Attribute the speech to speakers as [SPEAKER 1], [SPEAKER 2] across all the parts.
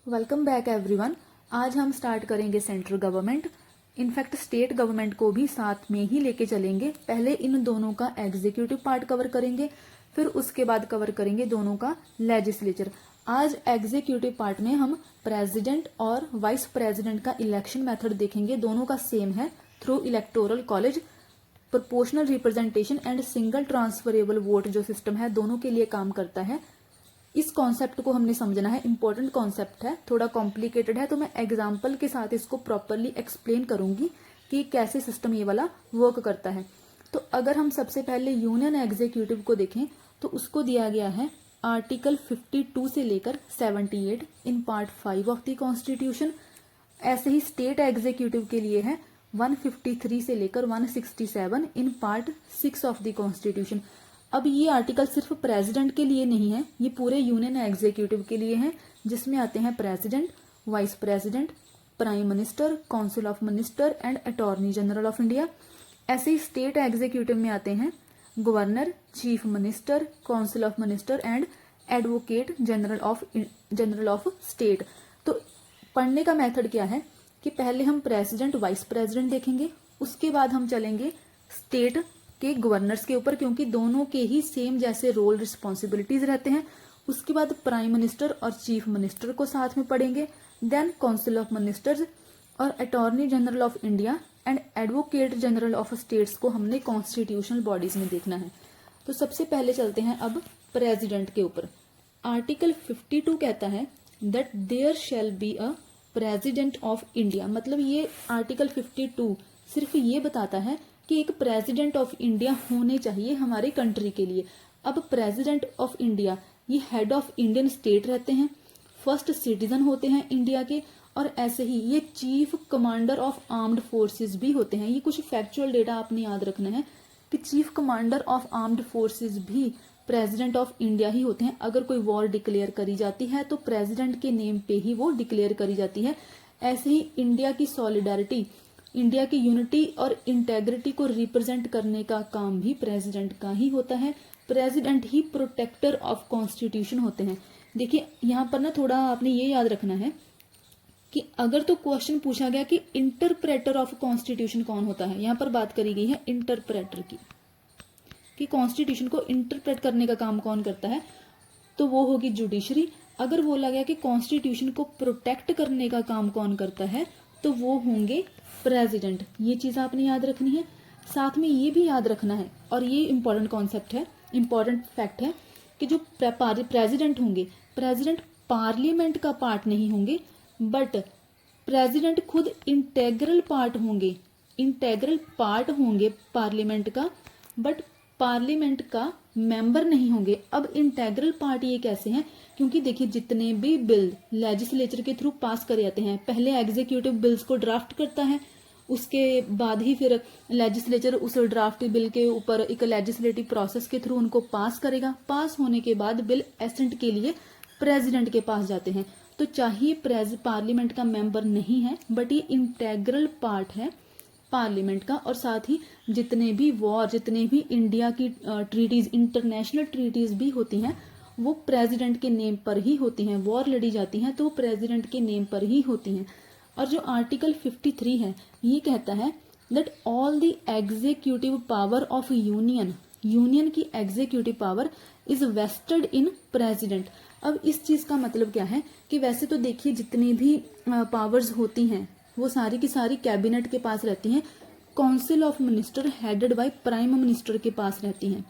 [SPEAKER 1] Welcome back everyone. आज हम start करेंगे central government. In fact state government को भी साथ में ही लेके चलेंगे। पहले इन दोनों का एग्जीक्यूटिव पार्ट कवर करेंगे, फिर उसके बाद कवर करेंगे दोनों का लेजिस्लेचर। आज एग्जीक्यूटिव पार्ट में हम प्रेसिडेंट और वाइस प्रेसिडेंट का इलेक्शन मेथड देखेंगे। दोनों का सेम है, through electoral college. Proportional representation and single transferable vote जो सिस्टम है दोनों के लिए काम करता है। इस कॉन्सेप्ट को हमने समझना है, इंपॉर्टेंट कॉन्सेप्ट है, थोड़ा कॉम्प्लिकेटेड है, तो मैं एग्जाम्पल के साथ इसको प्रॉपरली एक्सप्लेन करूंगी कि कैसे सिस्टम ये वाला वर्क करता है। तो अगर हम सबसे पहले यूनियन एग्जीक्यूटिव को देखें तो उसको दिया गया है आर्टिकल 52 से लेकर 78 in part 5 of the constitution. ऐसे ही स्टेट एग्जीक्यूटिव के लिए है 153 से लेकर 167 in part 6 of the constitution. अब ये आर्टिकल सिर्फ प्रेसिडेंट के लिए नहीं है, ये पूरे यूनियन एग्जीक्यूटिव के लिए है, जिसमें आते हैं president, vice president, prime minister, council of minister and attorney general of India. ऐसे ही स्टेट एग्जीक्यूटिव में आते हैं governor, chief minister, council of minister and advocate general of state. तो पढ़ने का मेथड क्या है कि पहले हम प्रेसिडेंट वाइस प्रेसिडेंट देखेंगे, उसके बाद हम चलेंगे स्टेट के गवर्नर्स के ऊपर, क्योंकि दोनों के ही सेम जैसे रोल रिस्पॉन्सिबिलिटीज रहते हैं। उसके बाद प्राइम मिनिस्टर और चीफ मिनिस्टर को साथ में पढ़ेंगे, देन काउंसिल ऑफ मिनिस्टर्स और attorney general of India and advocate general of states को हमने कॉन्स्टिट्यूशनल बॉडीज में देखना है। तो सबसे पहले चलते हैं अब प्रेसिडेंट के ऊपर। आर्टिकल 52 कहता है that there shall be a president of India. मतलब ये आर्टिकल 52 सिर्फ ये बताता है कि एक प्रेसिडेंट ऑफ इंडिया होने चाहिए हमारे कंट्री के लिए। अब प्रेसिडेंट ऑफ इंडिया ये हेड ऑफ इंडियन स्टेट रहते हैं, फर्स्ट सिटीजन होते हैं इंडिया के, और ऐसे ही ये chief commander of armed forces भी होते हैं। ये कुछ फैक्चुअल डेटा आपने याद रखना है कि chief commander of armed forces भी प्रेसिडेंट ऑफ इंडिया ही होते हैं। अगर कोई वॉर डिक्लेयर करी जाती है तो प्रेसिडेंट के नेम पे ही वो डिक्लेयर करी जाती है। ऐसे ही इंडिया की सॉलिडारिटी, इंडिया की यूनिटी और इंटेग्रिटी को रिप्रेजेंट करने का काम भी प्रेसिडेंट का ही होता है। प्रेसिडेंट ही प्रोटेक्टर ऑफ कॉन्स्टिट्यूशन होते हैं। देखिए यहाँ पर ना थोड़ा आपने ये याद रखना है कि अगर तो क्वेश्चन पूछा गया कि इंटरप्रेटर ऑफ कॉन्स्टिट्यूशन कौन होता है, यहाँ पर बात करी गई है इंटरप्रेटर की, कि कॉन्स्टिट्यूशन को इंटरप्रेट करने का काम कौन करता है, तो वो होगी जुडिशरी। अगर बोला गया कि कॉन्स्टिट्यूशन को प्रोटेक्ट करने का काम कौन करता है, तो वो होंगे प्रेसिडेंट। ये चीज आपने याद रखनी है। साथ में ये भी याद रखना है, और ये इंपॉर्टेंट कॉन्सेप्ट है, इंपॉर्टेंट फैक्ट है, कि जो प्रेसिडेंट होंगे, प्रेसिडेंट पार्लियामेंट का पार्ट नहीं होंगे, बट प्रेसिडेंट खुद इंटेग्रल पार्ट होंगे, इंटेग्रल पार्ट होंगे पार्लियामेंट का, बट पार्लियामेंट का मेंबर नहीं होंगे। अब इंटेग्रल पार्ट ये कैसे हैं, क्योंकि देखिए जितने भी बिल लेजिस्लेचर के थ्रू पास करे जाते हैं, पहले एग्जीक्यूटिव बिल्स को ड्राफ्ट करता है, उसके बाद ही फिर लेजिस्लेचर उस ड्राफ्ट बिल के ऊपर एक लेजिस्लेटिव प्रोसेस के थ्रू उनको पास करेगा। पास होने के बाद बिल एसेंट के लिए प्रेसिडेंट के पास जाते हैं। तो चाहिए पार्लियामेंट का मेंबर नहीं है, बट ये इंटेग्रल पार्ट है पार्लियामेंट का। और साथ ही जितने भी वॉर, जितने भी इंडिया की ट्रीटीज, इंटरनेशनल ट्रीटीज भी होती हैं, वो प्रेसिडेंट के नेम पर ही होती हैं। वॉर लड़ी जाती हैं तो वो प्रेसिडेंट के नेम पर ही होती हैं। और जो आर्टिकल 53 है ये कहता है that all the executive power of union, union की executive power is vested in president. अब इस चीज का मतलब क्या है कि वैसे तो देखिए जितनी भी पावर्स होती हैं वो सारी की सारी कैबिनेट के पास रहती हैं, council of minister headed by prime minister के पास रहती हैं।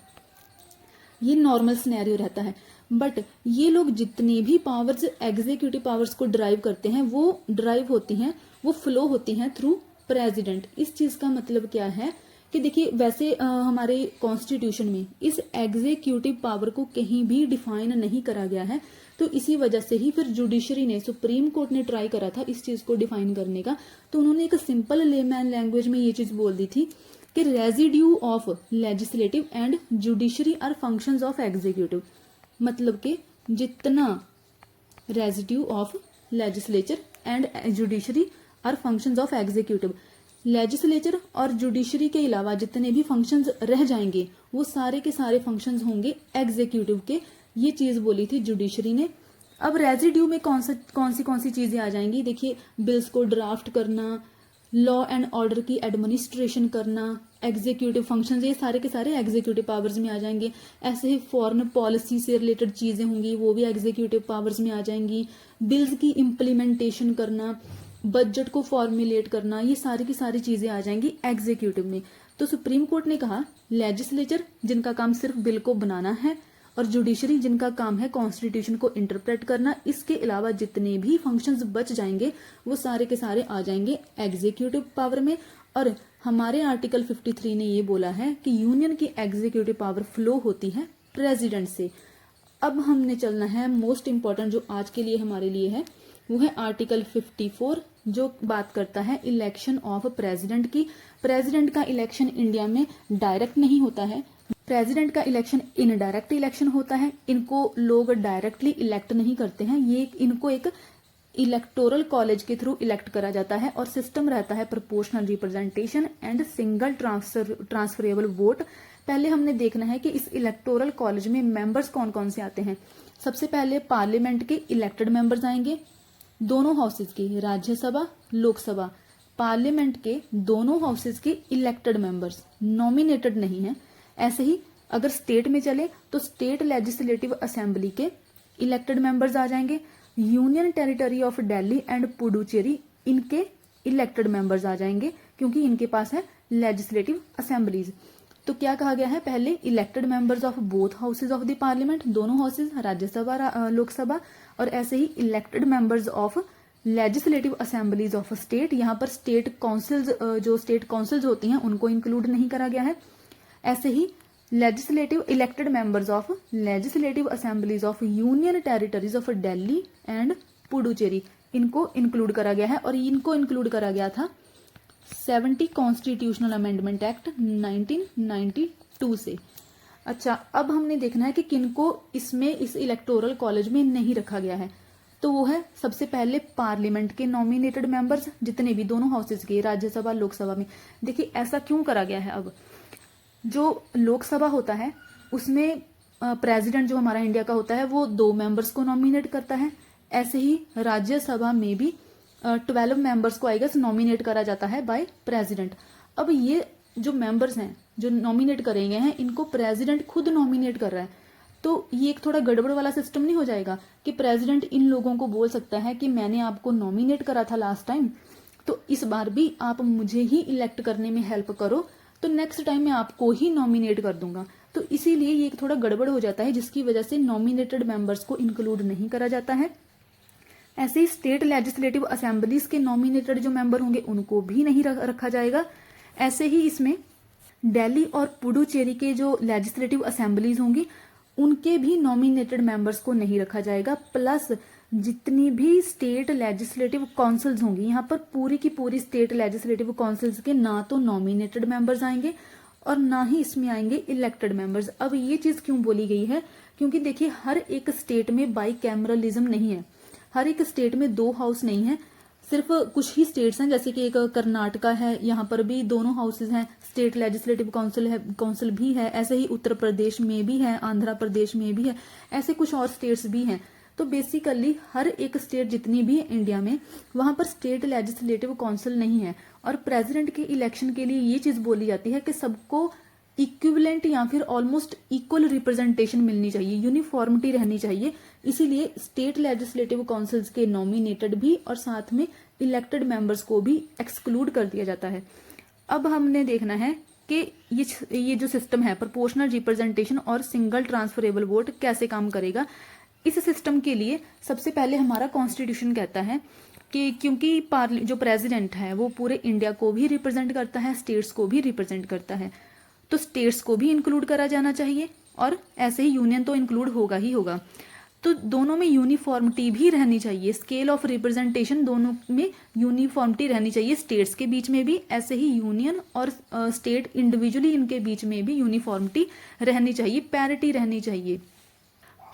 [SPEAKER 1] ये नॉर्मल सिनेरियो रहता है। बट ये लोग जितनी भी पावर्स, एग्जीक्यूटिव पावर्स को ड्राइव करते हैं, वो ड्राइव होती हैं, वो फ्लो होती हैं थ्रू प्रेसिडेंट। इस चीज का मतलब क्या है कि देखिए वैसे हमारे कॉन्स्टिट्यूशन में इस एग्जीक्यूटिव पावर को कहीं भी डिफाइन नहीं करा गया है। तो इसी वजह से ही फिर जुडिशरी ने, सुप्रीम कोर्ट ने ट्राई करा था इस चीज को डिफाइन करने का। तो उन्होंने एक सिंपल लेमैन लैंग्वेज में ये चीज बोल दी थी कि residue of legislative and judiciary are functions of executive. मतलब कि जितना residue of legislature and judiciary are functions of executive, legislature और जुडिशरी के अलावा जितने भी फंक्शंस रह जाएंगे वो सारे के सारे फंक्शंस होंगे एग्जीक्यूटिव के। ये चीज बोली थी जुडिशरी ने। अब रेजिड्यू में कौन सी चीजें आ जाएंगी, देखिए बिल्स को ड्राफ्ट करना, लॉ एंड ऑर्डर की एडमिनिस्ट्रेशन करना, एग्जीक्यूटिव फंक्शंस, ये सारे के सारे एग्जीक्यूटिव पावर्स में आ जाएंगे। ऐसे ही फॉरेन पॉलिसी से रिलेटेड चीजें होंगी, वो भी एग्जीक्यूटिव पावर्स में आ जाएंगी। बिल्स की इम्प्लीमेंटेशन करना, बजट को फॉर्मुलेट करना, ये सारी की सारी चीजें आ जाएंगी एग्जीक्यूटिव में। तो सुप्रीम कोर्ट ने कहा लेजिस्लेचर जिनका काम सिर्फ बिल को बनाना है, और जुडिशरी जिनका काम है कॉन्स्टिट्यूशन को इंटरप्रेट करना, इसके अलावा जितने भी फंक्शंस बच जाएंगे वो सारे के सारे आ जाएंगे एग्जीक्यूटिव पावर में। और हमारे आर्टिकल 53 ने ये बोला है कि यूनियन की एग्जीक्यूटिव पावर फ्लो होती है प्रेसिडेंट से। अब हमने चलना है मोस्ट इंपॉर्टेंट जो आज के लिए हमारे लिए है, वो है आर्टिकल 54 जो बात करता है इलेक्शन ऑफ प्रेसिडेंट की। प्रेसिडेंट का इलेक्शन इंडिया में डायरेक्ट नहीं होता है, प्रेसिडेंट का इलेक्शन इनडायरेक्ट इलेक्शन होता है। इनको लोग डायरेक्टली इलेक्ट नहीं करते हैं, ये इनको एक इलेक्टोरल कॉलेज के थ्रू इलेक्ट करा जाता है, और सिस्टम रहता है proportional representation and single transferable vote. पहले हमने देखना है कि इस इलेक्टोरल कॉलेज में मेंबर्स कौन कौन से आते हैं। सबसे पहले पार्लियामेंट के इलेक्टेड मेंबर्स आएंगे, दोनों हाउसेज की, राज्यसभा लोकसभा। पार्लियामेंट के दोनों हाउसेज के इलेक्टेड मेंबर्स, नॉमिनेटेड नहीं है। ऐसे ही अगर स्टेट में चले तो स्टेट लेजिस्लेटिव असेंबली के इलेक्टेड मेंबर्स आ जाएंगे। Union territory of Delhi and Puducherry, इनके इलेक्टेड मेंबर्स आ जाएंगे क्योंकि इनके पास है लेजिस्लेटिव असेंबलीज। तो क्या कहा गया है, पहले elected members of both houses of the parliament, दोनों हाउसेज राज्यसभा लोकसभा, और ऐसे ही elected members of legislative assemblies of state. यहाँ पर स्टेट काउंसिल्स, जो स्टेट काउंसिल्स होती हैं उनको इंक्लूड नहीं करा गया है। ऐसे ही legislative elected members of legislative assemblies of union territories of Delhi and Puducherry, इनको इंक्लूड करा गया है, और इनको इंक्लूड करा गया था 70 कॉन्स्टिट्यूशनल अमेंडमेंट एक्ट 1992 से। अच्छा, अब हमने देखना है कि किनको इसमें इस इलेक्टोरल कॉलेज में नहीं रखा गया है। तो वो है सबसे पहले पार्लियामेंट के नॉमिनेटेड मेंबर्स, जितने भी दोनों हाउसेज के, राज्यसभा लोकसभा में। देखिए ऐसा क्यों करा गया है, अब जो लोकसभा होता है उसमें प्रेसिडेंट जो हमारा इंडिया का होता है वो 2 मेंबर्स को नॉमिनेट करता है। ऐसे ही राज्यसभा में भी 12 मेंबर्स को आई गेस नॉमिनेट करा जाता है बाय प्रेसिडेंट। अब ये जो मेंबर्स हैं जो नॉमिनेट करे गए हैं, इनको प्रेसिडेंट खुद नॉमिनेट कर रहा है। तो ये एक थोड़ा गड़बड़ वाला सिस्टम नहीं हो जाएगा कि प्रेसिडेंट इन लोगों को बोल सकता है कि मैंने आपको नॉमिनेट करा था लास्ट टाइम, तो इस बार भी आप मुझे ही इलेक्ट करने में हेल्प करो, तो नेक्स्ट टाइम मैं आपको ही नॉमिनेट कर दूंगा। तो इसीलिए ये एक थोड़ा गड़बड़ हो जाता है, जिसकी वजह से नॉमिनेटेड मेंबर्स को इंक्लूड नहीं करा जाता है। ऐसे ही स्टेट लेजिस्लेटिव असेंबलीज के नॉमिनेटेड जो मेंबर होंगे उनको भी नहीं रखा जाएगा। ऐसे ही इसमें दिल्ली और पुडुचेरी के जो लेजिस्लेटिव असेंबलीज होंगी उनके भी नॉमिनेटेड मेंबर्स को नहीं रखा जाएगा। प्लस जितनी भी स्टेट लेजिस्लेटिव काउंसिल्स होंगी, यहाँ पर पूरी की पूरी स्टेट लेजिस्लेटिव काउंसिल्स के ना तो नॉमिनेटेड मेंबर्स आएंगे और ना ही इसमें आएंगे इलेक्टेड मेंबर्स। अब ये चीज क्यों बोली गई है, क्योंकि देखिए हर एक स्टेट में बाई कैमरलिज्म नहीं है, हर एक स्टेट में 2 हाउस नहीं है। सिर्फ कुछ ही स्टेट्स हैं, जैसे कि एक कर्नाटका है, यहाँ पर भी दोनों हाउसेज हैं, स्टेट लेजिस्लेटिव काउंसिल भी है। ऐसे ही उत्तर प्रदेश में भी है, आंध्र प्रदेश में भी है, ऐसे कुछ और स्टेट्स भी हैं। तो बेसिकली हर एक स्टेट जितनी भी है इंडिया में, वहां पर स्टेट लेजिस्लेटिव काउंसिल नहीं है। और प्रेसिडेंट के इलेक्शन के लिए ये चीज बोली जाती है कि सबको इक्विवेलेंट या फिर ऑलमोस्ट इक्वल रिप्रेजेंटेशन मिलनी चाहिए, यूनिफॉर्मिटी रहनी चाहिए। इसीलिए स्टेट लेजिस्लेटिव काउंसिल्स के नॉमिनेटेड भी और साथ में इलेक्टेड मेंबर्स को भी एक्सक्लूड कर दिया जाता है। अब हमने देखना है कि ये जो सिस्टम है प्रोपोर्शनल रिप्रेजेंटेशन और सिंगल ट्रांसफरेबल वोट कैसे काम करेगा। इस सिस्टम के लिए सबसे पहले हमारा कॉन्स्टिट्यूशन कहता है कि क्योंकि जो प्रेसिडेंट है वो पूरे इंडिया को भी रिप्रेजेंट करता है, स्टेट्स को भी रिप्रेजेंट करता है, तो स्टेट्स को भी इंक्लूड करा जाना चाहिए और ऐसे ही यूनियन तो इंक्लूड होगा ही होगा। तो दोनों में यूनिफॉर्मिटी भी रहनी चाहिए, स्केल ऑफ रिप्रेजेंटेशन दोनों में यूनिफॉर्मिटी रहनी चाहिए, स्टेट्स के बीच में भी, ऐसे ही यूनियन और स्टेट इंडिविजुअली इनके बीच में भी यूनिफॉर्मिटी रहनी चाहिए, पैरिटी रहनी चाहिए।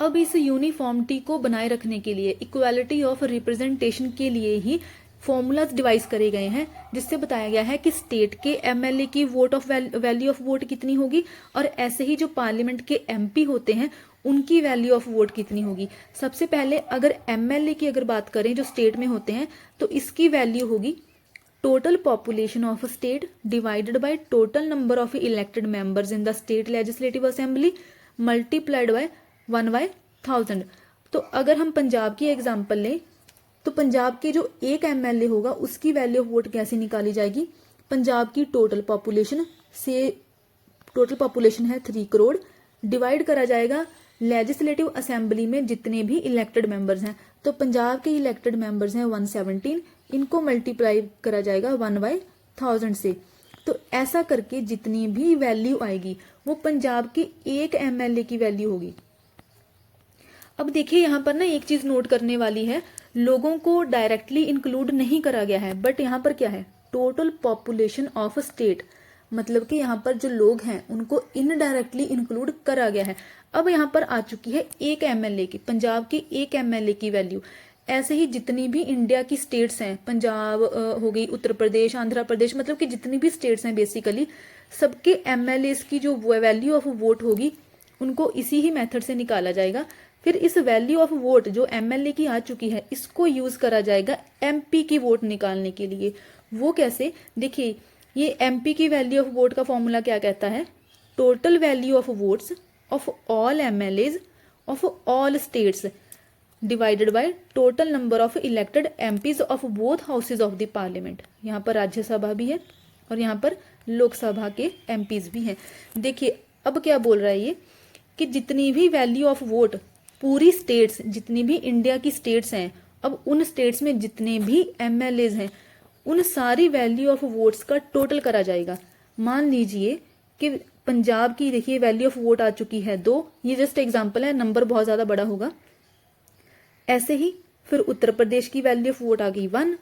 [SPEAKER 1] अब इस यूनिफॉर्मिटी को बनाए रखने के लिए, इक्वालिटी ऑफ रिप्रेजेंटेशन के लिए ही फॉर्मूलाज डिवाइस करे गए हैं, जिससे बताया गया है कि स्टेट के एमएलए की vote of value of vote कितनी होगी और ऐसे ही जो पार्लियामेंट के एमपी होते हैं उनकी वैल्यू ऑफ वोट कितनी होगी। सबसे पहले अगर एमएलए की अगर बात करें जो स्टेट में होते हैं, तो इसकी वैल्यू होगी total population of state divided by total number of elected members in the state legislative assembly multiplied by 1/1000। तो अगर हम पंजाब की एग्जांपल लें, तो पंजाब के जो एक एमएलए होगा उसकी वैल्यू ऑफ वोट कैसे निकाली जाएगी। पंजाब की टोटल पॉपुलेशन से, टोटल पॉपुलेशन है 3 करोड़, डिवाइड करा जाएगा लेजिस्लेटिव असेंबली में जितने भी इलेक्टेड मेंबर्स हैं। तो पंजाब के इलेक्टेड मेंबर्स हैं 117, इनको मल्टीप्लाई करा जाएगा 1/1000 से। तो ऐसा करके जितनी भी वैल्यू आएगी वो पंजाब के एक एमएलए की वैल्यू होगी। अब देखिए यहाँ पर ना एक चीज नोट करने वाली है, लोगों को डायरेक्टली इंक्लूड नहीं करा गया है, बट यहाँ पर क्या है, टोटल पॉपुलेशन ऑफ स्टेट, मतलब कि यहाँ पर जो लोग हैं उनको इनडायरेक्टली इंक्लूड करा गया है। अब यहाँ पर आ चुकी है एक एमएलए की, पंजाब की एक एमएलए की वैल्यू। ऐसे ही जितनी भी इंडिया की स्टेट्स हैं, पंजाब हो गई, उत्तर प्रदेश, आंध्र प्रदेश, मतलब कि जितनी भी स्टेट्स हैं बेसिकली सबके एमएलए की जो वैल्यू ऑफ वोट होगी उनको इसी ही मेथड से निकाला जाएगा। फिर इस वैल्यू ऑफ वोट जो एमएलए की आ चुकी है इसको यूज करा जाएगा एमपी की वोट निकालने के लिए। वो कैसे, देखिए ये एमपी की वैल्यू ऑफ वोट का फॉर्मूला क्या कहता है, total value of votes of all MLAs of all states divided by total number of elected MPs of both houses of the parliament. यहाँ पर राज्यसभा भी है और यहाँ पर लोकसभा के एमपीज भी हैं। देखिए अब क्या बोल रहा है ये, कि जितनी भी वैल्यू ऑफ वोट पूरी स्टेट्स, जितनी भी इंडिया की स्टेट्स हैं, अब उन स्टेट्स में जितने भी एमएलएज हैं उन सारी वैल्यू ऑफ वोट्स का टोटल करा जाएगा। मान लीजिए कि पंजाब की देखिए वैल्यू ऑफ वोट आ चुकी है 2, ये जस्ट एग्जांपल है, नंबर बहुत ज्यादा बड़ा होगा। ऐसे ही फिर उत्तर प्रदेश की वैल्यू ऑफ वोट आ गई 1,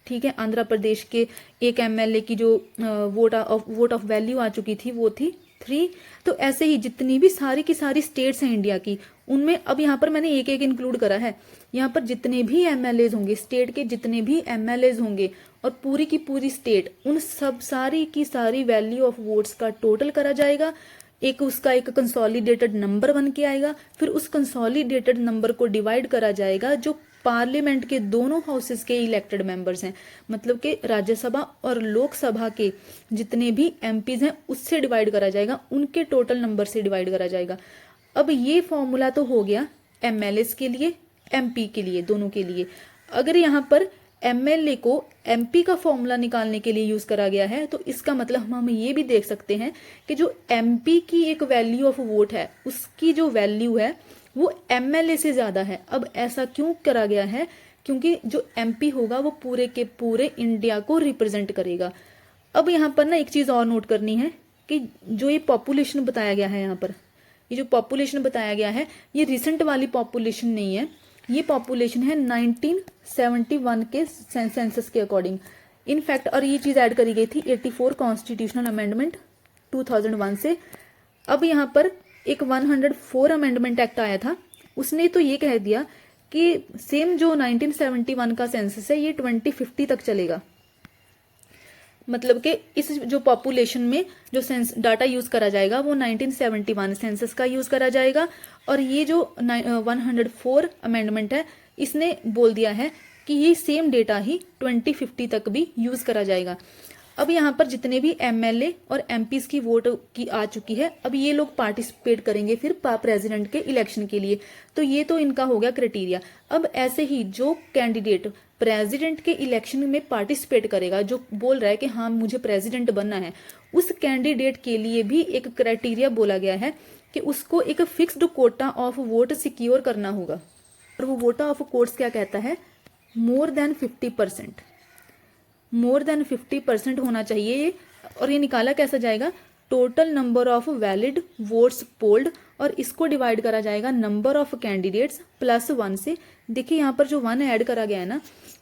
[SPEAKER 1] ठीक है। आंध्र प्रदेश के एक एमएलए की जो वोट ऑफ वैल्यू आ चुकी थी वो थी 3। तो ऐसे ही जितनी भी सारी की सारी स्टेट्स हैं इंडिया की, उनमें अब यहाँ पर मैंने एक एक इंक्लूड करा है। यहाँ पर जितने भी एमएलएज होंगे, स्टेट के जितने भी एमएलएज होंगे और पूरी की पूरी स्टेट, उन सब सारी की सारी वैल्यू ऑफ वोट्स का टोटल करा जाएगा। एक उसका एक कंसोलिडेटेड नंबर बन के आएगा। फिर उस कंसोलिडेटेड नंबर को डिवाइड करा जाएगा जो पार्लियामेंट के दोनों हाउसेस के इलेक्टेड मेंबर्स हैं, मतलब कि राज्यसभा और लोकसभा के जितने भी एमपीज हैं उससे डिवाइड करा जाएगा, उनके टोटल नंबर से डिवाइड करा जाएगा। अब ये फॉर्मूला तो हो गया एमएलएस के लिए, एमपी के लिए, दोनों के लिए। अगर यहाँ पर एमएलए को एमपी का फॉर्मूला निकालने के लिए यूज करा गया है तो इसका मतलब हम ये भी देख सकते हैं कि जो एमपी की एक वैल्यू ऑफ वोट है उसकी जो वैल्यू है वो एमएलए से ज्यादा है। अब ऐसा क्यों करा गया है, क्योंकि जो एमपी होगा वो पूरे के पूरे इंडिया को रिप्रेजेंट करेगा। अब यहाँ पर ना एक चीज और नोट करनी है कि जो ये पॉपुलेशन बताया गया है, यहाँ पर ये जो पॉपुलेशन बताया गया है ये रिसेंट वाली पॉपुलेशन नहीं है, ये पॉपुलेशन है 1971 के सेंसस के अकॉर्डिंग। इनफैक्ट और ये चीज ऐड करी गई थी 84 कॉन्स्टिट्यूशनल अमेंडमेंट 2001 से। अब यहाँ पर एक 104 अमेंडमेंट एक्ट आया था, उसने तो ये कह दिया कि सेम जो 1971 का सेंसस है ये 2050 तक चलेगा। मतलब कि इस जो पॉपुलेशन में जो डाटा यूज करा जाएगा वो 1971 सेंसस का यूज करा जाएगा। और ये जो 104 अमेंडमेंट है इसने बोल दिया है कि ये सेम डेटा ही 2050 तक भी यूज करा जाएगा। अब यहाँ पर जितने भी एमएलए और एमपीज की वोट की आ चुकी है, अब ये लोग पार्टिसिपेट करेंगे फिर प्रेसिडेंट के इलेक्शन के लिए। तो ये तो इनका हो गया क्राइटेरिया। अब ऐसे ही जो कैंडिडेट प्रेसिडेंट के इलेक्शन में पार्टिसिपेट करेगा, जो बोल रहा है कि हाँ मुझे प्रेसिडेंट बनना है, उस कैंडिडेट के लिए भी एक क्राइटेरिया बोला गया है कि उसको एक fixed Kota of vote secure करना होगा। और वो कोटा ऑफ वोट्स क्या कहता है, मोर देन 50%, मोर देन 50% होना चाहिए ये। और ये निकाला कैसा जाएगा, total number of valid votes polled, और इसको डिवाइड करा जाएगा नंबर ऑफ कैंडिडेट्स प्लस 1 से। देखिए यहाँ पर जो 1 ऐड करा गया है ना,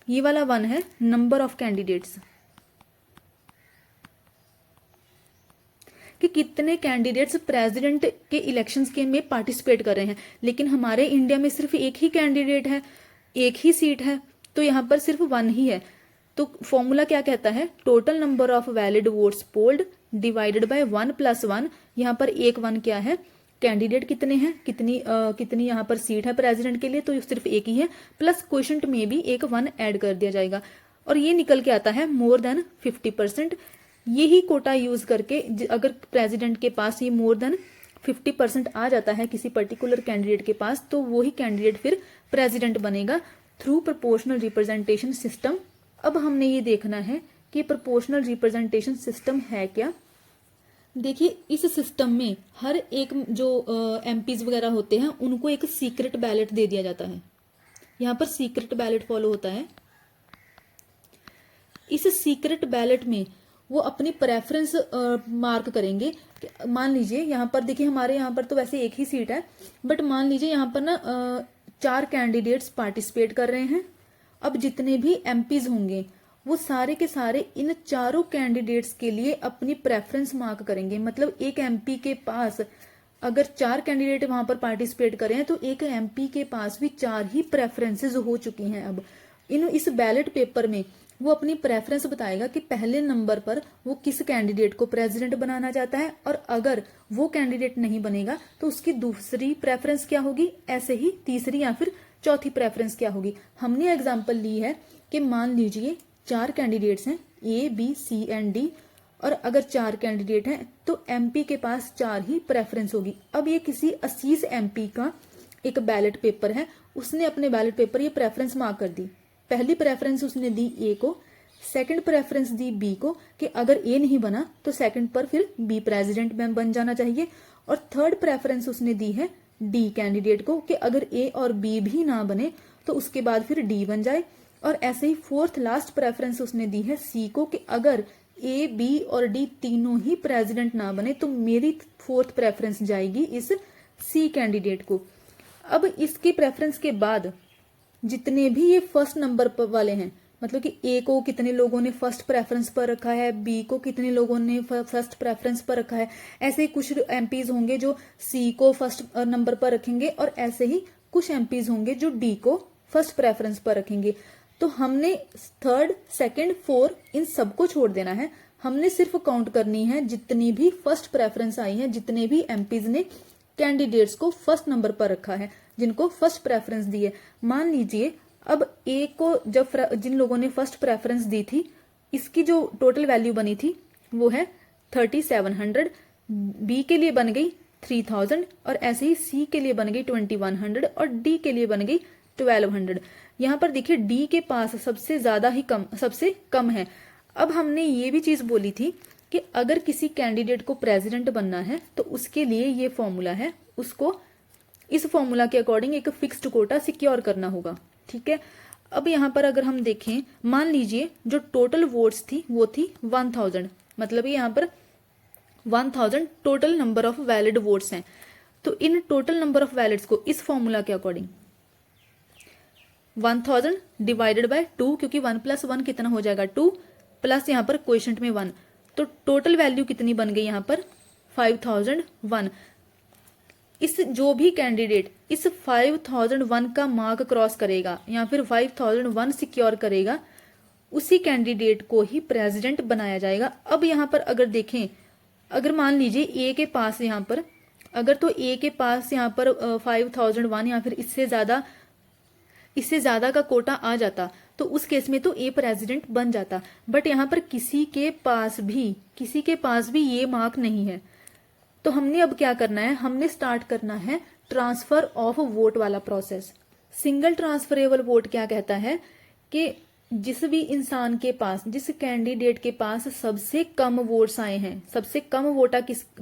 [SPEAKER 1] ये वाला 1 है नंबर ऑफ कैंडिडेट्स, कि कितने कैंडिडेट्स प्रेसिडेंट के इलेक्शंस के में पार्टिसिपेट कर रहे हैं। लेकिन हमारे इंडिया में सिर्फ एक ही कैंडिडेट है, एक ही सीट है, तो यहाँ पर सिर्फ 1 ही है। तो फॉर्मूला क्या कहता है, total number of valid votes polled divided by 1 + 1। यहाँ पर एक 1 क्या है, कैंडिडेट कितने हैं, कितनी यहाँ पर सीट है प्रेसिडेंट के लिए, तो सिर्फ एक ही है, प्लस क्वोशंट में भी एक 1 ऐड कर दिया जाएगा और ये निकल के आता है मोर देन 50%। यही कोटा यूज करके अगर प्रेसिडेंट के पास ये मोर देन 50% आ जाता है किसी पर्टिकुलर कैंडिडेट के पास, तो वही कैंडिडेट फिर प्रेसिडेंट बनेगा थ्रू प्रोपोर्शनल रिप्रेजेंटेशन सिस्टम। अब हमने ये देखना है कि प्रोपोर्शनल रिप्रेजेंटेशन सिस्टम है क्या। देखिए इस सिस्टम में हर एक जो एमपीज वगैरह होते हैं उनको एक सीक्रेट बैलेट दे दिया जाता है। यहाँ पर सीक्रेट बैलेट फॉलो होता है। इस सीक्रेट बैलेट में वो अपनी प्रेफरेंस मार्क करेंगे। मान लीजिए यहाँ पर देखिए, हमारे यहाँ पर तो वैसे एक ही सीट है, बट मान लीजिए यहाँ पर ना 4 कैंडिडेट्स पार्टिसिपेट कर रहे हैं। अब जितने भी एमपीज होंगे वो सारे के सारे इन चारों कैंडिडेट्स के लिए अपनी प्रेफरेंस मार्क करेंगे। मतलब एक एमपी के पास अगर 4 कैंडिडेट वहां पर पार्टिसिपेट कर रहे हैं तो एक एमपी के पास भी 4 ही प्रेफरेंसेस हो चुकी हैं। अब इस बैलेट पेपर में वो अपनी प्रेफरेंस बताएगा कि पहले नंबर पर वो किस कैंडिडेट को प्रेसिडेंट बनाना चाहता है, और अगर वो कैंडिडेट नहीं बनेगा तो उसकी दूसरी प्रेफरेंस क्या होगी, ऐसे ही तीसरी या फिर चौथी प्रेफरेंस क्या होगी। हमने एग्जाम्पल ली है कि मान लीजिए 4 कैंडिडेट्स हैं A B C and D, और अगर 4 कैंडिडेट हैं तो एमपी के पास 4 ही प्रेफरेंस होगी। अब ये किसी असीस एमपी का एक बैलेट पेपर है, उसने अपने बैलेट पेपर ये प्रेफरेंस मार्क कर दी। पहली प्रेफरेंस उसने दी ए को, सेकंड प्रेफरेंस दी बी को कि अगर ए नहीं बना तो सेकंड पर फिर बी प्रेसिडेंट बन जाना चाहिए, और थर्ड प्रेफरेंस उसने दी है डी कैंडिडेट को कि अगर ए और बी भी ना बने तो उसके बाद फिर डी बन जाए। और ऐसे ही फोर्थ लास्ट प्रेफरेंस उसने दी है सी को कि अगर ए बी और डी तीनों ही प्रेसिडेंट ना बने तो मेरी फोर्थ प्रेफरेंस जाएगी इस सी कैंडिडेट को। अब इसकी प्रेफरेंस के बाद जितने भी ये फर्स्ट नंबर पर वाले हैं, मतलब कि ए को कितने लोगों ने फर्स्ट प्रेफरेंस पर रखा है, बी को कितने लोगों ने फर्स्ट प्रेफरेंस पर रखा है, ऐसे ही कुछ एमपीज होंगे जो सी को फर्स्ट नंबर पर रखेंगे, और ऐसे ही कुछ एमपीज होंगे जो डी को फर्स्ट प्रेफरेंस पर रखेंगे। तो हमने थर्ड, सेकंड, फोर इन सबको छोड़ देना है। हमने सिर्फ काउंट करनी है जितनी भी फर्स्ट प्रेफरेंस आई है, जितने भी एमपीज ने कैंडिडेट्स को फर्स्ट नंबर पर रखा है, जिनको फर्स्ट प्रेफरेंस दी है। मान लीजिए अब ए को जब जिन लोगों ने फर्स्ट प्रेफरेंस दी थी, इसकी जो टोटल वैल्यू बनी थी वो है 3700, बी के लिए बन गई 3000, और ऐसे ही सी के लिए बन गई 2100 और डी के लिए बन गई 1200। यहाँ पर देखिए डी के पास सबसे कम है। अब हमने ये भी चीज बोली थी कि अगर किसी कैंडिडेट को प्रेसिडेंट बनना है तो उसके लिए ये फॉर्मूला है, उसको इस फॉर्मूला के अकॉर्डिंग एक फिक्स्ड कोटा सिक्योर करना होगा। ठीक है। अब यहाँ पर अगर हम देखें, मान लीजिए जो टोटल वोट्स थी वो थी 1000, मतलब यहाँ पर 1000 total number of valid votes हैं। तो इन टोटल नंबर ऑफ वैलिड्स को इस फॉर्मूला के अकॉर्डिंग 1000 डिवाइडेड बाय 2, क्योंकि 1 + 1 कितना हो जाएगा 2, प्लस यहाँ पर क्वोशंट में 1, तो टोटल वैल्यू कितनी बन गई यहाँ पर 5001। इस जो भी कैंडिडेट इस 5001 का मार्क क्रॉस करेगा या फिर 5001 सिक्योर करेगा, उसी कैंडिडेट को ही प्रेसिडेंट बनाया जाएगा। अब यहाँ पर अगर देखें, अगर मान लीजिए ए के पास यहाँ पर अगर तो ए के पास यहाँ पर 5001 या फिर इससे ज्यादा का कोटा आ जाता तो उस केस में तो ए प्रेसिडेंट बन जाता। बट यहाँ पर किसी के पास भी ये मार्क नहीं है, तो हमने अब क्या करना है, हमने स्टार्ट करना है ट्रांसफर ऑफ वोट वाला प्रोसेस। सिंगल ट्रांसफरेबल वोट क्या कहता है कि जिस भी इंसान के पास, जिस कैंडिडेट के पास सबसे कम वोट्स आए हैं, सबसे कम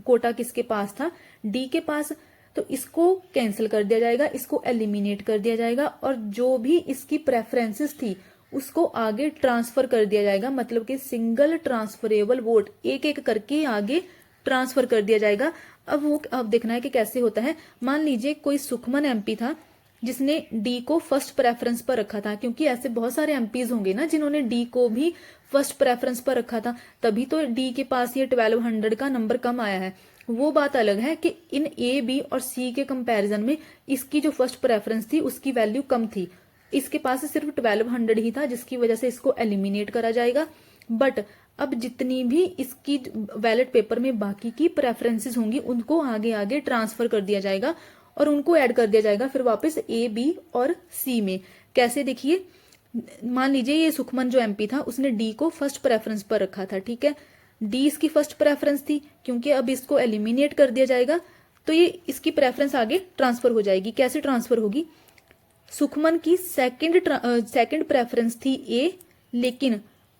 [SPEAKER 1] कोटा किसके पास था, डी के पास, तो इसको कैंसिल कर दिया जाएगा, इसको एलिमिनेट कर दिया जाएगा, और जो भी इसकी प्रेफरेंसेस थी उसको आगे ट्रांसफर कर दिया जाएगा। मतलब कि सिंगल ट्रांसफरेबल वोट एक एक करके आगे ट्रांसफर कर दिया जाएगा। अब देखना है कि कैसे होता है। मान लीजिए कोई सुखमन एमपी था जिसने डी को फर्स्ट प्रेफरेंस पर रखा था, क्योंकि ऐसे बहुत सारे एमपीज होंगे ना जिन्होंने डी को भी फर्स्ट प्रेफरेंस पर रखा था, तभी तो डी के पास ये 1200 का नंबर कम आया है। वो बात अलग है कि इन ए, बी और सी के कंपैरिजन में इसकी जो फर्स्ट प्रेफरेंस थी उसकी वैल्यू कम थी, इसके पास सिर्फ 1200 ही था, जिसकी वजह से इसको एलिमिनेट करा जाएगा। बट अब जितनी भी इसकी बैलेट पेपर में बाकी की प्रेफरेंसेस होंगी उनको आगे आगे ट्रांसफर कर दिया जाएगा और उनको ऐड कर दिया जाएगा फिर वापस ए, बी और सी में। कैसे, देखिए मान लीजिए ये सुखमन जो एमपी था उसने डी को फर्स्ट प्रेफरेंस पर रखा था, ठीक है, डी इसकी फर्स्ट प्रेफरेंस थी, क्योंकि अब इसको एलिमिनेट कर दिया जाएगा तो ये इसकी प्रेफरेंस आगे ट्रांसफर हो जाएगी। कैसे ट्रांसफर होगी, सुखमन की सेकंड प्रेफरेंस थी ए, लेकिन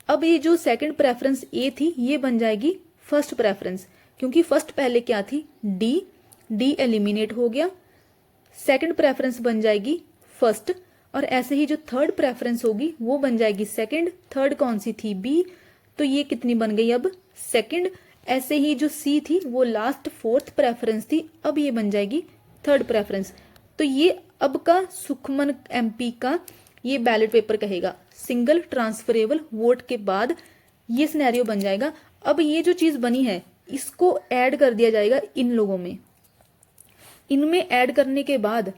[SPEAKER 1] अब ये जो सेकंड प्रेफरेंस ए थी ये बन जाएगी फर्स्ट प्रेफरेंस, क्योंकि फर्स्ट पहले क्या थी डी, डी एलिमिनेट हो गया, सेकंड प्रेफरेंस बन जाएगी फर्स्ट, और ऐसे ही जो थर्ड प्रेफरेंस होगी वो बन जाएगी सेकंड, थर्ड कौन सी थी बी, तो ये कितनी बन गई अब सेकंड। ऐसे ही जो सी थी वो लास्ट फोर्थ प्रेफरेंस थी, अब ये बन जाएगी थर्ड प्रेफरेंस। तो ये अब का सुखमन एमपी का ये बैलेट पेपर कहेगा सिंगल ट्रांसफरेबल वोट के बाद ये सिनेरियो बन जाएगा। अब ये जो चीज बनी है इसको ऐड कर दिया जाएगा इन लोगों में, इनमें ऐड करने के बाद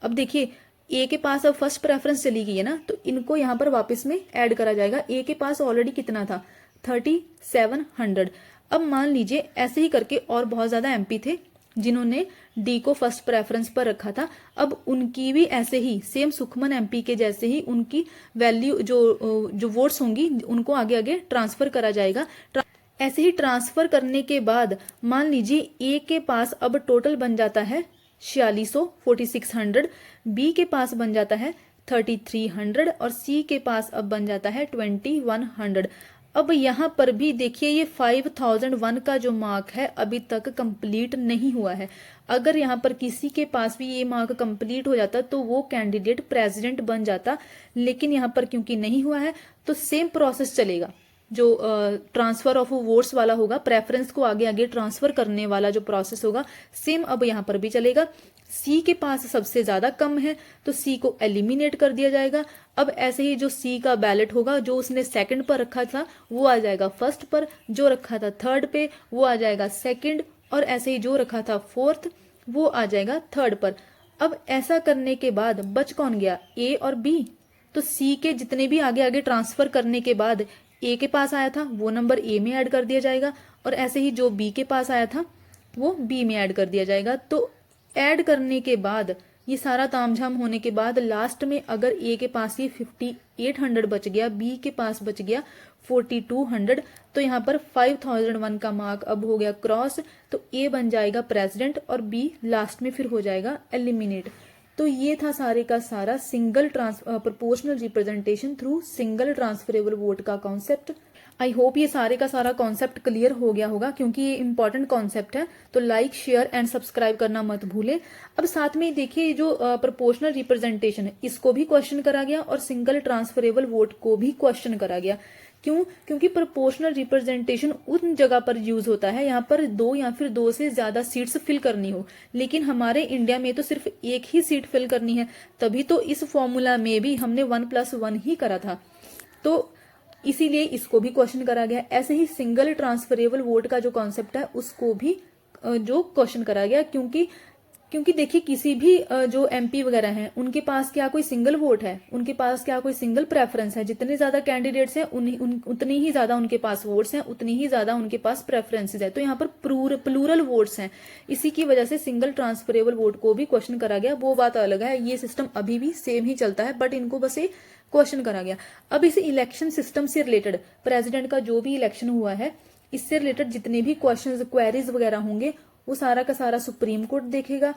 [SPEAKER 1] अब देखिए ए के पास अब फर्स्ट प्रेफरेंस चली गई है ना, तो इनको यहां पर वापस में ऐड करा जाएगा। ए के पास ऑलरेडी कितना था 3700। अब मान लीजिए ऐसे ही करके और बहुत ज्यादा एमपी थे जिन्होंने डी को फर्स्ट प्रेफरेंस पर रखा था, अब उनकी भी ऐसे ही सेम सुखमन एमपी के जैसे ही उनकी वैल्यू जो वोट्स होंगी उनको आगे आगे ट्रांसफर करा जाएगा। ऐसे ही ट्रांसफर करने के बाद मान लीजिए ए के पास अब टोटल बन जाता है 4600, बी के पास बन जाता है 3300 और सी के पास अब बन जाता है 2100। अब यहां पर भी देखिए ये 5001 का जो मार्क है अभी तक कंप्लीट नहीं हुआ है। अगर यहां पर किसी के पास भी ये मार्क कंप्लीट हो जाता तो वो कैंडिडेट प्रेसिडेंट बन जाता, लेकिन यहां पर क्योंकि नहीं हुआ है तो सेम प्रोसेस चलेगा। जो ट्रांसफर ऑफ वोट्स वाला होगा, प्रेफरेंस को आगे आगे ट्रांसफर करने वाला जो प्रोसेस होगा सेम अब यहां पर भी चलेगा। सी के पास सबसे ज्यादा कम है तो सी को एलिमिनेट कर दिया जाएगा। अब ऐसे ही जो सी का बैलेट होगा जो उसने सेकंड पर रखा था वो आ जाएगा फर्स्ट पर, जो रखा था थर्ड पे वो आ जाएगा सेकंड, और ऐसे ही जो रखा था फोर्थ वो आ जाएगा थर्ड पर। अब ऐसा करने के बाद बच कौन गया, ए और बी। तो सी के जितने भी आगे आगे ट्रांसफर करने के बाद ए के पास आया था वो नंबर ए में ऐड कर दिया जाएगा, और ऐसे ही जो बी के पास आया था वो बी में ऐड कर दिया जाएगा। तो ऐड करने के बाद ये सारा तामझाम होने के बाद लास्ट में अगर ए के पास ये 5800 बच गया, बी के पास बच गया 4200, तो यहाँ पर 5001 का मार्क अब हो गया क्रॉस, तो ए बन जाएगा प्रेसिडेंट और बी लास्ट में फिर हो जाएगा एलिमिनेट। तो ये था सारे का सारा single proportional representation through single transferable vote का कॉन्सेप्ट। आई होप ये सारे का सारा कॉन्सेप्ट क्लियर हो गया होगा, क्योंकि ये इंपॉर्टेंट कॉन्सेप्ट है। तो लाइक शेयर एंड सब्सक्राइब करना मत भूलें। अब साथ में देखिए जो प्रोपोर्शनल रिप्रेजेंटेशन है इसको भी क्वेश्चन करा गया और सिंगल ट्रांसफरेबल वोट को भी क्वेश्चन करा गया। क्यों? क्योंकि प्रोपोर्शनल रिप्रेजेंटेशन उन जगह पर यूज होता है यहाँ पर 2 या फिर 2 से ज्यादा सीट्स फिल करनी हो, लेकिन हमारे इंडिया में तो सिर्फ एक ही सीट फिल करनी है, तभी तो इस फॉर्मूला में भी हमने 1+1 ही करा था, तो इसीलिए इसको भी क्वेश्चन करा गया। ऐसे ही सिंगल ट्रांसफरेबल वोट का जो कॉन्सेप्ट है उसको भी जो क्वेश्चन करा गया, क्योंकि देखिए किसी भी जो एमपी वगैरह हैं उनके पास क्या कोई सिंगल वोट है, उनके पास क्या कोई सिंगल प्रेफरेंस है। जितने ज्यादा कैंडिडेट्स हैं उतनी ही ज्यादा उनके पास वोट्स हैं, उतनी ही ज्यादा उनके पास प्रेफरेंसेज है। तो यहाँ पर प्लूरल वोट्स हैं, इसी की वजह से सिंगल ट्रांसफरेबल वोट को भी क्वेश्चन करा गया। वो बात अलग है, ये सिस्टम अभी भी सेम ही चलता है, बट इनको बस क्वेश्चन करा गया। अब इस इलेक्शन सिस्टम से रिलेटेड प्रेसिडेंट का जो भी इलेक्शन हुआ है इससे रिलेटेड जितने भी क्वेश्चंस क्वेरीज वगैरह होंगे वो सारा का सारा सुप्रीम कोर्ट देखेगा।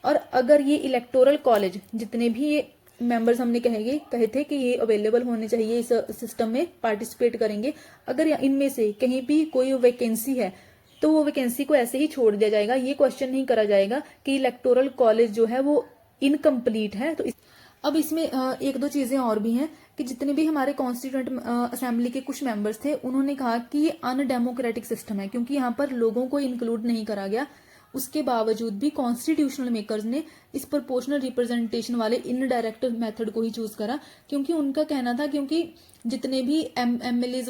[SPEAKER 1] और अगर ये इलेक्टोरल कॉलेज जितने भी ये मेंबर्स हमने कहे थे कि ये अवेलेबल होने चाहिए, इस सिस्टम में पार्टिसिपेट करेंगे, अगर इनमें से कहीं भी कोई वैकेंसी है तो वो वैकेंसी को ऐसे ही छोड़ दिया जाएगा। ये क्वेश्चन नहीं करा जाएगा कि इलेक्टोरल कॉलेज जो है वो इनकम्प्लीट है। तो अब इसमें एक दो चीजें और भी हैं कि जितने भी हमारे कॉन्स्टिट्यूएंट असेंबली के कुछ मेंबर्स थे उन्होंने कहा कि ये अनडेमोक्रेटिक सिस्टम है, क्योंकि यहाँ पर लोगों को इंक्लूड नहीं करा गया। उसके बावजूद भी कॉन्स्टिट्यूशनल मेकर्स ने इस प्रोपोर्शनल रिप्रेजेंटेशन वाले इनडायरेक्ट मेथड को ही चूज करा, क्योंकि उनका कहना था क्योंकि जितने भी एमएलएज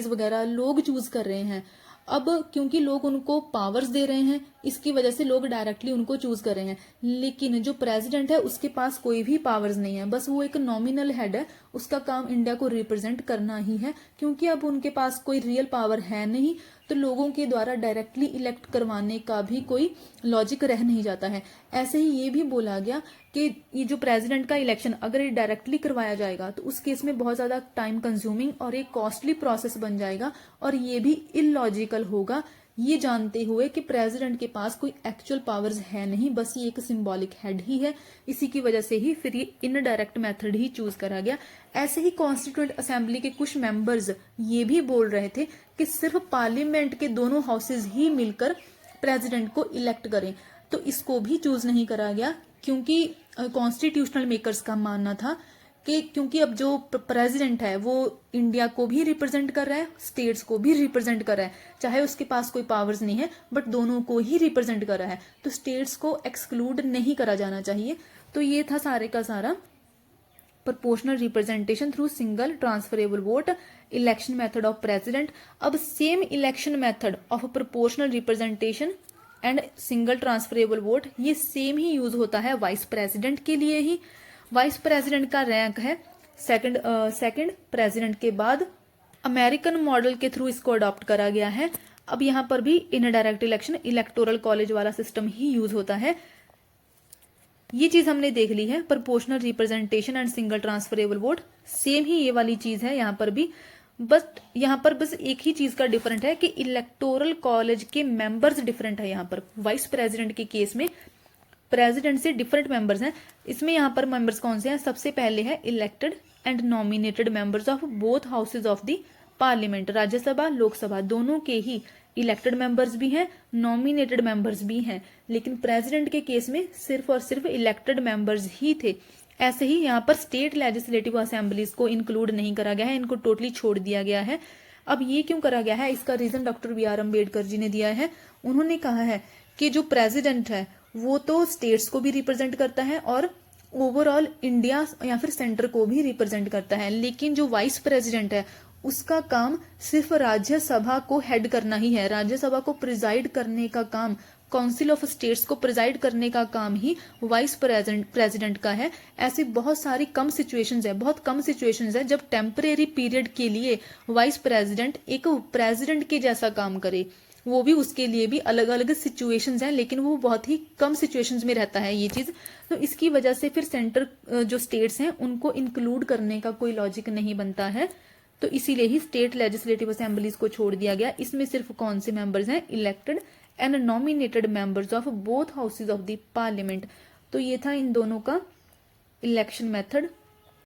[SPEAKER 1] वगैरह लोग चूज कर रहे हैं, अब क्योंकि लोग उनको पावर्स दे रहे हैं, इसकी वजह से लोग डायरेक्टली उनको चूज कर रहे हैं। लेकिन जो प्रेसिडेंट है उसके पास कोई भी पावर्स नहीं है, बस वो एक नॉमिनल हेड है, उसका काम इंडिया को रिप्रेजेंट करना ही है। क्योंकि अब उनके पास कोई रियल पावर है नहीं, तो लोगों के द्वारा डायरेक्टली इलेक्ट करवाने का भी कोई लॉजिक रह नहीं जाता है। ऐसे ही ये भी बोला गया कि ये जो प्रेसिडेंट का इलेक्शन अगर ये डायरेक्टली करवाया जाएगा तो उस केस में बहुत ज्यादा टाइम कंज्यूमिंग और एक कॉस्टली प्रोसेस बन जाएगा, और ये भी इलॉजिकल होगा, ये जानते हुए कि प्रेसिडेंट के पास कोई एक्चुअल पावर्स है नहीं, बस ये एक सिंबॉलिक हेड ही है। इसी की वजह से ही फिर ये इनडायरेक्ट मेथड ही चूज करा गया। ऐसे ही कॉन्स्टिट्यूएंट असेंबली के कुछ मेंबर्स ये भी बोल रहे थे कि सिर्फ पार्लियामेंट के दोनों हाउसेज ही मिलकर प्रेसिडेंट को इलेक्ट करें, तो इसको भी चूज नहीं करा गया, क्योंकि कॉन्स्टिट्यूशनल मेकर्स का मानना था कि क्योंकि अब जो प्रेसिडेंट है वो इंडिया को भी रिप्रेजेंट कर रहा है, स्टेट्स को भी रिप्रेजेंट कर रहा है, चाहे उसके पास कोई पावर्स नहीं है बट दोनों को ही रिप्रेजेंट कर रहा है, तो स्टेट्स को एक्सक्लूड नहीं करा जाना चाहिए। तो ये था सारे का सारा proportional representation through single transferable vote, election method of president. अब same election method of proportional representation and single transferable vote, ये सेम ही यूज होता है वाइस प्रेसिडेंट के लिए ही। वाइस प्रेसिडेंट का रैंक है सेकंड प्रेसिडेंट के बाद। अमेरिकन मॉडल के थ्रू इसको अडॉप्ट करा गया है। अब यहाँ पर भी इनडायरेक्ट इलेक्शन इलेक्टोरल कॉलेज वाला सिस्टम ही यूज होता है। ये चीज हमने देख ली है, proportional representation and single transferable vote, same ही ये वाली चीज है यहाँ पर भी। बट यहाँ पर बस एक ही चीज का डिफरेंट है कि इलेक्टोरल कॉलेज के मेंबर्स डिफरेंट है। यहाँ पर वाइस प्रेसिडेंट के केस में प्रेसिडेंट से डिफरेंट मेंबर्स हैं। इसमें यहाँ पर मेंबर्स कौन से हैं? सबसे पहले है elected and nominated members of both houses of the parliament, Rajya Sabha Lok Sabha दोनों के ही इलेक्टेड मेंबर्स भी हैं, नॉमिनेटेड मेंबर्स भी हैं। लेकिन प्रेसिडेंट के केस में सिर्फ और सिर्फ इलेक्टेड मेंबर्स ही थे। ऐसे ही यहाँ पर स्टेट लेजिस्लेटिव असेंबलीज को इंक्लूड नहीं करा गया है, इनको टोटली छोड़ दिया गया है। अब ये क्यों करा गया है, इसका reason doctor B R Ambedkar ji ने दिया है। उन्होंने कहा है कि जो प्रेसिडेंट है वो तो स्टेट्स को भी रिप्रेजेंट करता है और ओवरऑल इंडिया या फिर सेंटर को भी रिप्रेजेंट करता है, लेकिन जो वाइस प्रेसिडेंट है उसका काम सिर्फ राज्यसभा को हेड करना ही है। राज्यसभा को प्रिजाइड करने का काम, काउंसिल ऑफ स्टेट्स को प्रिजाइड करने का काम ही वाइस प्रेसिडेंट का है। ऐसी बहुत सारी कम सिचुएशंस है, बहुत कम सिचुएशंस है जब टेम्परेरी पीरियड के लिए वाइस प्रेसिडेंट एक प्रेसिडेंट के जैसा काम करे। वो भी उसके लिए भी अलग अलग सिचुएशंस हैं, लेकिन वो बहुत ही कम सिचुएशंस में रहता है ये चीज। तो इसकी वजह से फिर सेंटर जो स्टेट्स हैं उनको इंक्लूड करने का कोई लॉजिक नहीं बनता है। तो इसीलिए ही स्टेट लेजिस्लेटिव असेंबलीज को छोड़ दिया गया। इसमें सिर्फ कौन से मेंबर्स हैं? Elected and nominated members of both houses of the parliament. तो ये था इन दोनों का इलेक्शन मेथड।